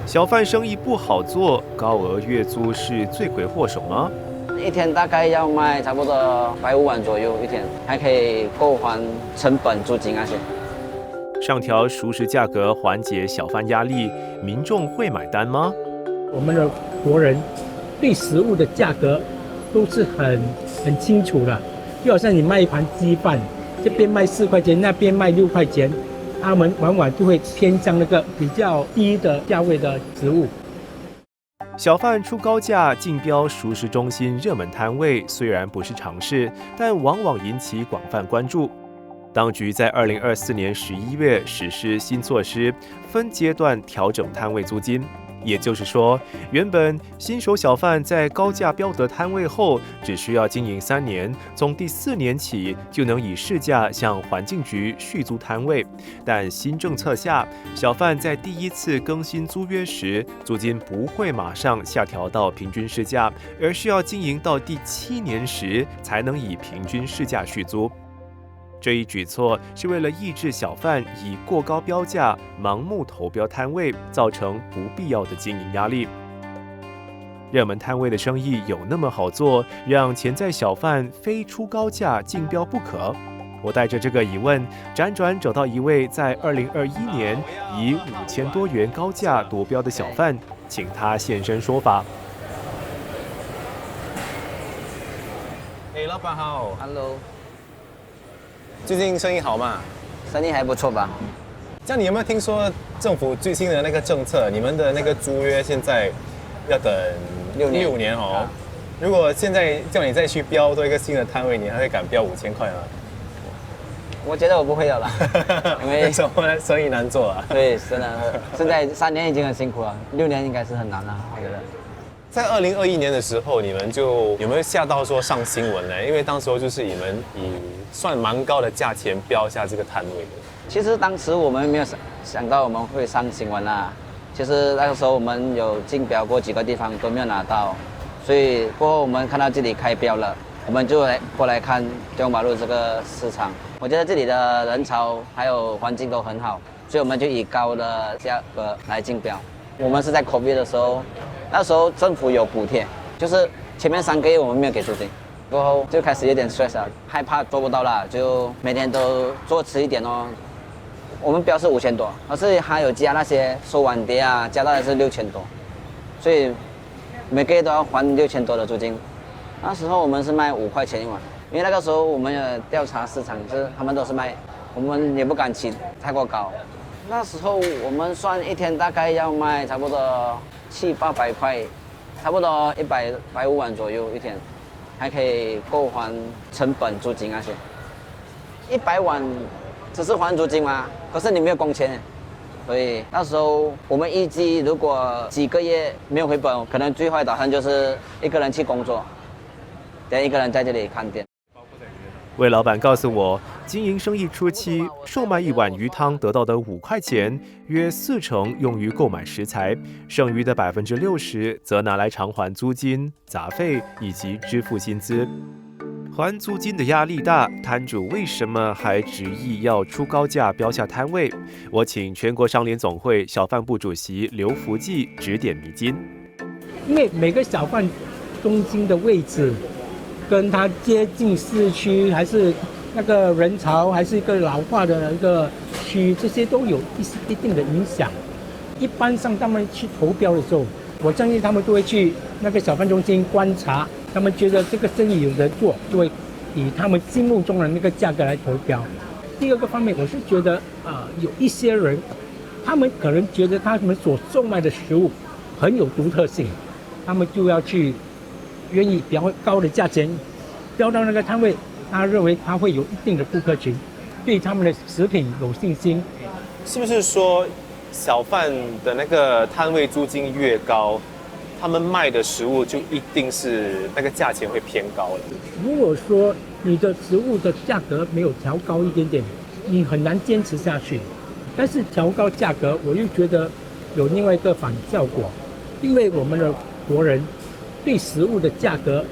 小贩生意不好做，高额月租是罪魁祸首吗？一天大概要卖差不多150万左右一天，还可以够还成本、租金那些。上调熟食价格缓解小贩压力，民众会买单吗？我们的国人对食物的价格都是很清楚的，就好像你卖一盘鸡饭，这边卖4块钱，那边卖6块钱，他们往往就会偏向那个比较低的价位的食物。小贩出高价竞标熟食中心热门摊位，虽然不是常事，但往往引起广泛关注。当局在2024年11月实施新措施，分阶段调整摊位租金。也就是说，原本新手小贩在高价标得摊位后，只需要经营3年，从第4年起就能以市价向环境局续租摊位。但新政策下，小贩在第1次更新租约时，租金不会马上下调到平均市价，而是要经营到第7年时才能以平均市价续租。这一举措是为了抑制小贩以过高标价盲目投标摊位，造成不必要的经营压力。热门摊位的生意有那么好做，让潜在小贩非出高价竞标不可？我带着这个疑问，辗转找到一位在2021年以5000多元高价夺标的小贩，请他现身说法。老板好 Hello， 最近生意好吗？生意还不错吧？这样你有没有听说政府最新的那个政策？你们的那个租约现在要等6年哦。如果现在叫你再去标多一个新的摊位，你还会敢标5000块吗？我觉得我不会的啦，因为什么生意难做啊？对，真的，现在3年已经很辛苦了，6年应该是很难了，我觉得。在2021年的时候，你们就有没有吓到说上新闻呢？因为当时候就是你们以算蛮高的价钱标下这个摊位的。其实当时我们没有想到我们会上新闻啦。其实那个时候我们有竞标过几个地方都没有拿到，所以过后我们看到这里开标了，我们就过来看中马路这个市场。我觉得这里的人潮还有环境都很好，所以我们就以高的价格来竞标。我们是在 COVID 的时候，那时候政府有补贴，就是前面3个月我们没有给租金，过后就开始有点 stress 了，害怕做不到了，就每天都做迟一点哦。我们标是5000多，而是还有加那些收碗碟啊，加到的是6000多，所以每个月都要还6000多的租金。那时候我们是卖5块钱一碗，因为那个时候我们有调查市场，就是他们都是卖，我们也不敢起太过高。那时候我们算一天大概要卖差不多700-800块，差不多150万左右一天，还可以够还成本、租金那些。100万只是还租金嘛，可是你没有工钱，所以那时候我们预计如果几个月没有回本，可能最坏打算就是一个人去工作，等一个人在这里看店。魏老板告诉我，经营生意初期，售卖1碗鱼汤得到的5块钱，约40%用于购买食材，剩余的60%则拿来偿还租金、杂费以及支付薪资。还租金的压力大，摊主为什么还执意要出高价标下摊位？我请全国商联总会小贩部主席刘福记指点迷津。因为每个小贩中心的位置，跟它接近市区，还是那个人潮，还是一个老化的一个区，这些都有一定的影响。一般上他们去投标的时候，我相信他们都会去那个小贩中心观察，他们觉得这个生意有得做，就会以他们心目中的那个价格来投标。第二个方面，我是觉得有一些人，他们可能觉得他们所售卖的食物很有独特性，他们就要去愿意比较高的价钱标到那个摊位，他认为他会有一定的顾客群，对他们的食品有信心。是不是说小贩的那个摊位租金越高，他们卖的食物就一定是那个价钱会偏高了？如果说你的食物的价格没有调高一点点，你很难坚持下去。但是调高价格，我又觉得有另外一个反效果，因为我们的国人对食物的价格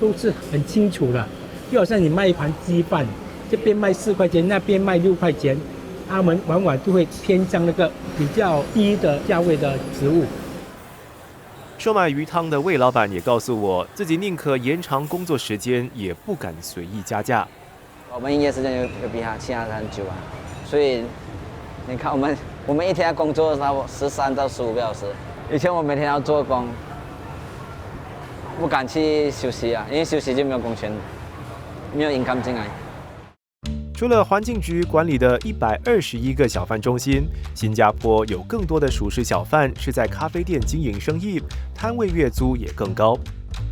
都是很清楚的，就好像你卖一盘鸡饭，这边卖4块钱，那边卖6块钱，他们往往就会偏向那个比较低的价位的食物。售卖鱼汤的魏老板也告诉我，自己宁可延长工作时间，也不敢随意加价。我们营业时间有比其他人很久啊，所以你看我们一天要工作差不多13到15个小时。以前我每天要做工，不敢去休息啊，因为休息就没有工钱，没有income进来。除了环境局管理的121个小贩中心，新加坡有更多的熟食小贩是在咖啡店经营生意，摊位月租也更高。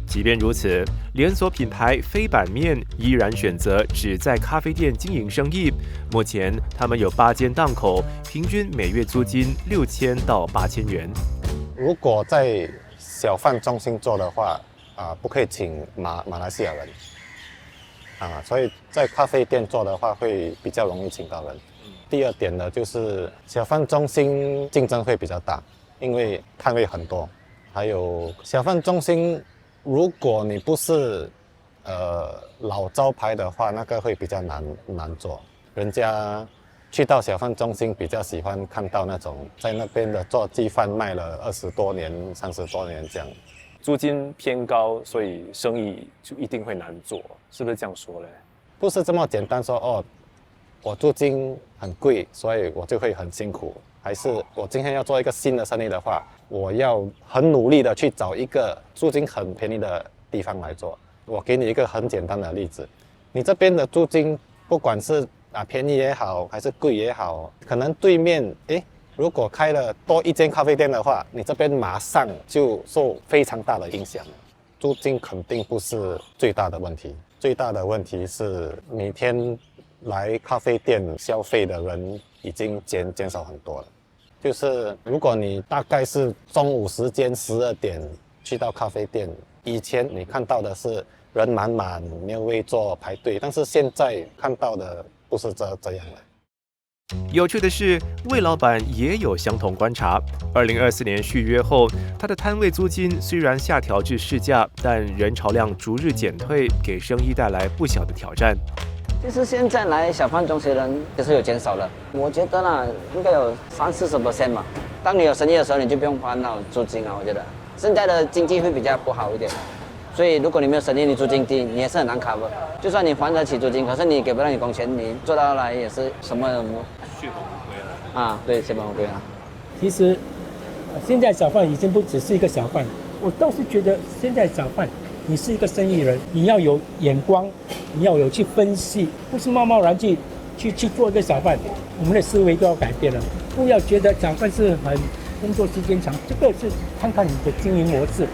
即便如此，连锁品牌飞板面依然选择只在咖啡店经营生意。目前，他们有8间档口，平均每月租金6000到8000元。如果在小贩中心做的话，不可以请马来西亚人。所以在咖啡店做的话会比较容易请到人。第二点呢，就是小贩中心竞争会比较大，因为摊位很多。还有小贩中心，如果你不是老招牌的话，那个会比较难做。人家去到小贩中心比较喜欢看到那种在那边的做鸡贩卖了20多年、30多年这样。租金偏高，所以生意就一定会难做，是不是这样说嘞？不是这么简单说我租金很贵，所以我就会很辛苦。还是我今天要做一个新的生意的话，我要很努力的去找一个租金很便宜的地方来做。我给你一个很简单的例子，你这边的租金不管是便宜也好，还是贵也好，可能对面如果开了多一间咖啡店的话，你这边马上就受非常大的影响。租金肯定不是最大的问题，最大的问题是每天来咖啡店消费的人已经减少很多了。就是如果你大概是中午时间12点去到咖啡店，以前你看到的是人满满没有位坐排队，但是现在看到的不是这样的。有趣的是，魏老板也有相同观察。2024年续约后，他的摊位租金虽然下调至市价，但人潮量逐日减退，给生意带来不小的挑战。其实现在来小贩中心的人也是有减少了，我觉得呢，应该有30-40% 嘛。当你有生意的时候，你就不用烦恼租金啊。我觉得现在的经济会比较不好一点，所以如果你没有生意，你租金低，你也是很难 cover。就算你还得起租金，可是你给不到你工钱，你做到来也是什么血本无归了。对，血本无归了。其实现在小贩已经不只是一个小贩，我倒是觉得现在小贩，你是一个生意人，你要有眼光，你要有去分析，不是贸贸然去做一个小贩。我们的思维都要改变了，不要觉得小贩是很工作时间长，这个是看看你的经营模式。